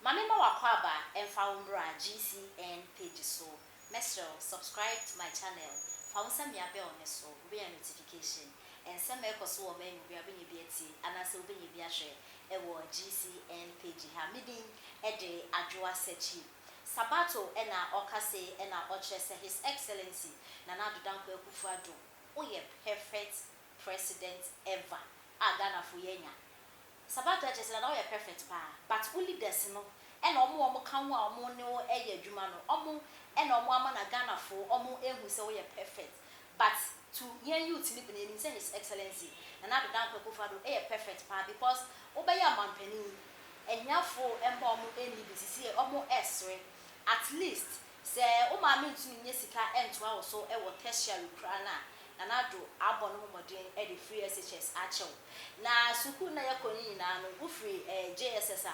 Mami ma wakwaba and found GCN page so. Mesro, subscribe to my channel. Found some ya bell meso, be a notification. And some echoes so men we are being beauty and as will be a share. GCN page ha meeting a day adjoa sechi. Sabato and our Okase and our Ochese, His Excellency Nana Akufo Addo. Oh, ye perfect president ever. Agana Fuyenya. Sabato just na no perfect pa, but only this no. And omo kan wa omo ne o eye adwuma no. Omo and omo ama na Ghana fo omo ehu se we perfect. But to yen youth ni benin say His Excellency na Akufo Addo perfect pa because obey amampani enyafo emba omo eni bisisi omo esre at least say o ma me ntumi nye sika ento a so e wo tertiary kra na Nanado abon no modern e the free SHS achew na suku na yakoni na no go free JSS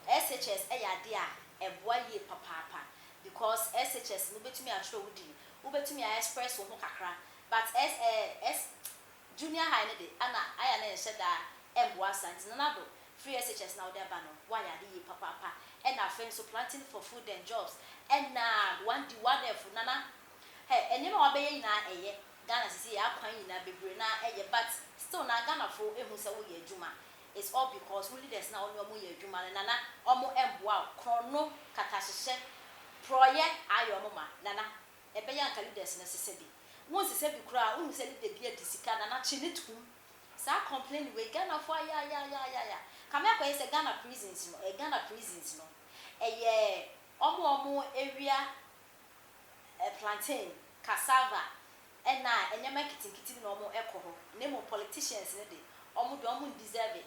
SHS e ya de a e boa ye papa because SHS no betumi atro wudi wo betumi express wo kakra but junior high ne de ana aya na ehye da e boa sant Nanado free SHS na wo de ba no wa ya de ye papa and our friends so planting for food and jobs and one if nana hey and you know obey na eye Ghana see akwan na bebre na eye but still na Ghana fo ehu se wo ye adwuma it's all because only there's now only omo ye adwuma nana omo emboa krono katahye proye ayo omo ma nana ebe ya nka leaders na sese bi won sese bi kura won se leader bi adisika nana chinitum sa complain we Ghana fo ya kama kwa say Ghana prisons no omo area plantain cassava and na enyama kitin no omo ekoho name politicians ne de omo deserve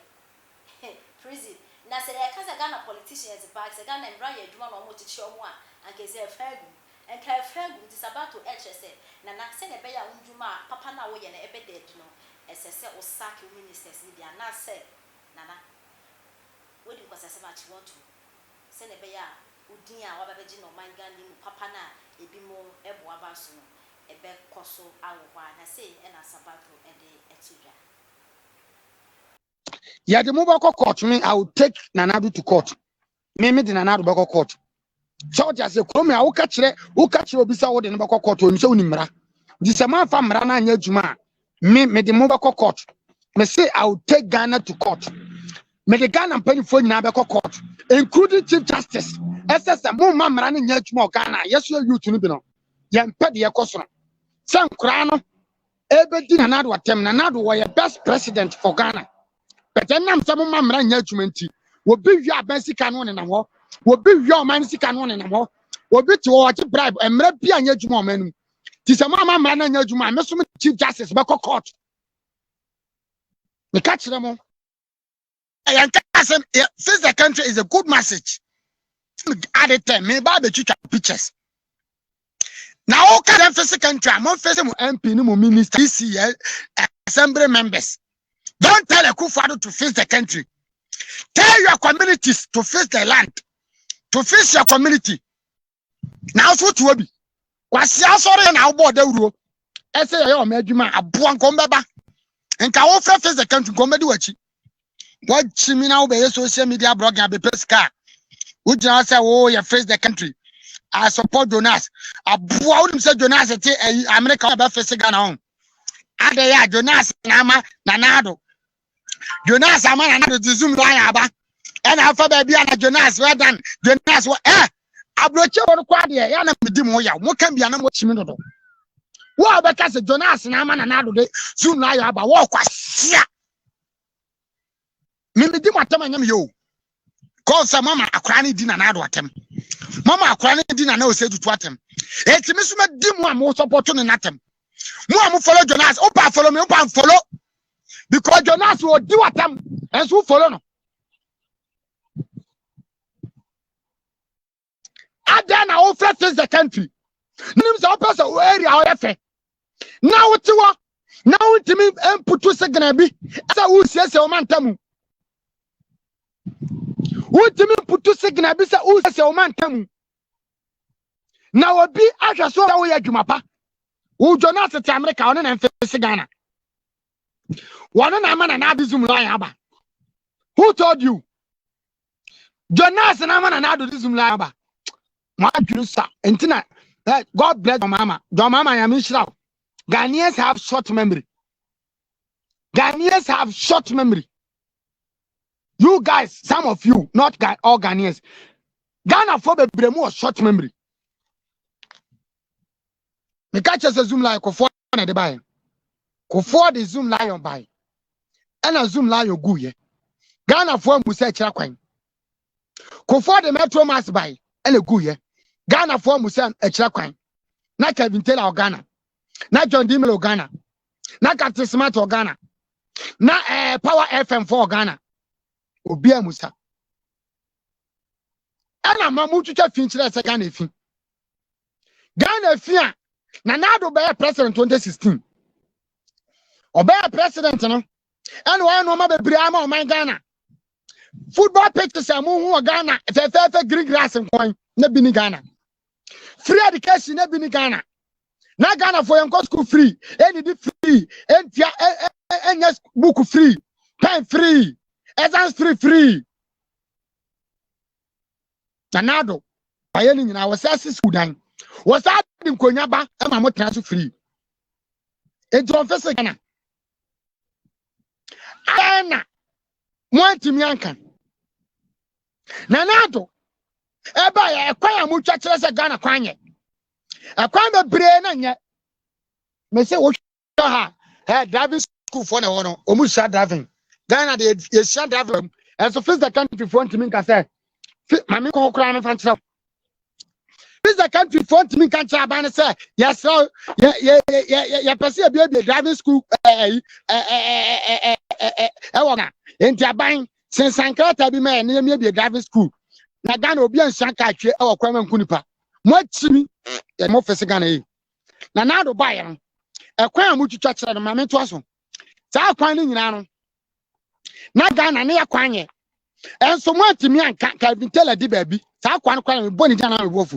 prison na say e ka say Ghana politicians back say Ghana mbra ya adwuma no omo chichi omo a anke say fagu and ka fagu this about to say na say ne be ya ndwuma papa na wo ye na ebe dead no esese o sack ministers ni dia na say nana we di kwasa say match want to say ne be ya udin a wababeji no manga ni mu papa na ebi mo ebo aba so no ebe koso awwa na say e na Sabato e de etudwa ya de mo ba court me I will take Nanado to court me de Nanado ba court so just say krom ya wo ka kire obi sa wo de no ba court oni se oni mra di se ma fa mra na anya adwuma me de mo ba court me say I will take Ghana to court me de Ghana mpanifo nyina ba court including Chief Justice SSM mo mamra ne nya adwuma Ghana yeso youth no bi no ye mpa de yekoso san kra no ebe di Nanado atem Nanado was best president for Ghana but then am some mamra nya adwuma nti wo bi wi abasika no ne na ho wo bi wi o man sika no ne na ho wo bi ti wo ti bribe emra bi anya adwuma o manum ti se mamra na nya adwuma me so Chief Justice be court me ka kire mo since the country is a good message at the time me ba be chucha pictures now okay the first country am face mo MP ni mo minister DCL assembly members don't tell Akufo Addo to face the country, tell your communities to face the land, to face your community now so to obi kwasi asore na obo da wuro ese ye o madwuma aboa nkombeba nka wo face the country nkombedi wachi what chimina be social media blogger be pesca who just say oh you face the country I support Jonas aboa won say Jonas te America be face Ghana on ade ya Jonas na Nanado Jonas ama Nanado zoom line aba and afa ba bia na Jonas well done Jonas abroche won kwa de ya na medi mo ya mo kan bia na mo chimi dodo wo abeka se Jonas na ama Nanado de zoom line aba wo kwa sia mimidi matem anyam yo call some mama akra ni di Nanado atem mama akra ni di na o se tutu atem etimi so medi mo am support no natem mo am follow Jonas o pa follow me o pa follow because Jonas will do atem and so follow no ada na o face the country nim so person area o yefe now tiwa now timi emputu segana bi asa wo siese o mantamu ultimi putu signa bisa usese o mantamu na obi ahwa so wo ya dwumapa wo Jonas te America one na mfese Ghana one na ama na abizum lo aba who told you Jonas na man na do this zoom live ba ma adwuru sa entina God bless your mama ya me shira Ghanaians have short memory. Ghanaians have short memory. You guys, some of you, not all Ghanaians, Ghana for the bremo short memory. Me catch us a zoom like Akufo na de buy. Akufo the zoom lion buy. And a zoom lion go ye. Ghana for mu say kira kwan. Akufo the metro mass buy and a go ye. Ghana for mu say kira kwan. Na Kevin Taylor Ghana. Na John Dimelo Ghana. Na Captain Smart Ghana. Na Power FM for Ghana. Obia Musa. Ana mamu tucha finchira se Ghana fi. Ghana fi na Nado be president 2016. Obe president no. And why no ma bebre ama o man Ghana. Football pitches amu hu Ghana. Fe green grass nkwan na bi ni Ghana. Free education na bi ni Ghana. Na Ghana for your school free, any free, and book free, pen free, exams free. Nanado, I in our assassin school dine. Was that in Konyaba and my transfer free? A John Fessa Ghana. Anna, one to Miancan. Nanado, Eba, a choir muchachas a Ghana quanya. A crime brain and yet. Me say what driving school for no one almost driving. Ghana they shut driving. And so first the country front to me can say, Mammy call crime and trap. First the country front to me can say, yes, sir, yeah, pursue a baby driving school. Into a buying since Sankata be man near me a driving school. Nagano will be a Sanka or crime and Kunipa. Much me, the more for Sagana. Nanado buyer. A crown much touch at the moment to us. So quinding in not Ghana near Quanye. And so much to me and can tell a baby. So quite bonny Ghana wolf.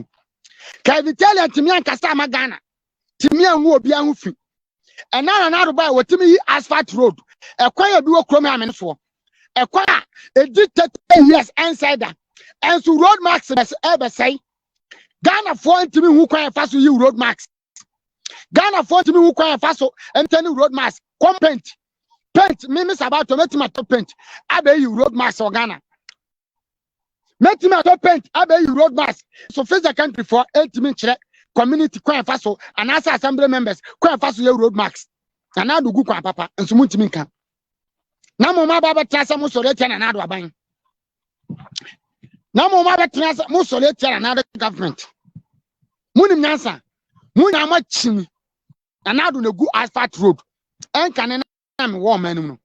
Can tell her to me and Castama Ghana. To me and will be a hoofy. And now another buy what to me asphalt road. A choir do a chromium for. A choir, a dictator, yes, insider. And so road marks as ever say. Ghana for to me who can fast you road marks. Ghana for to me who can fast and tell you road marks. Come paint. Paint, me miss about to make my top paint. I bet you road marks or Ghana. Make my top paint, I bet you road marks. So face the country for 8 minutes. Community Kwan Faso and as assembly members Kwan Faso road marks. And now do good papa and so much minka. Now my baba trasa musolete and another bang. Now my baba trasa musolete and another government. Munim Nasa, Muna much and now do no good asphalt road. And can am warm man.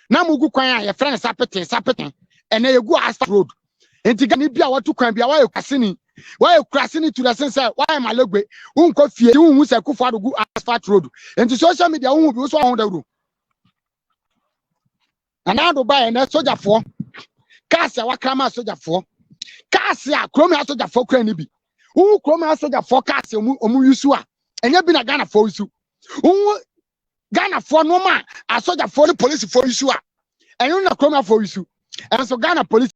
Now Mugu Kwan, your friend Sapetin, and they go asphalt road. And to get be what to cram be away Cassini. Why you crossing it to the sense? Why am I look? Coffee, who say Akufo Addo go asphalt road. And to social media, who will be also on the road. And now to buy a soldier for Cassia, what crama soldier for Cassia, Chromia soldier for Cranibi. Who Chromia soldier for Cassia, Omusua, and you've been a Ghana for you. Who Ghana for no man, a soldier for the police for you, and you're not Chromia for you. And so Ghana police.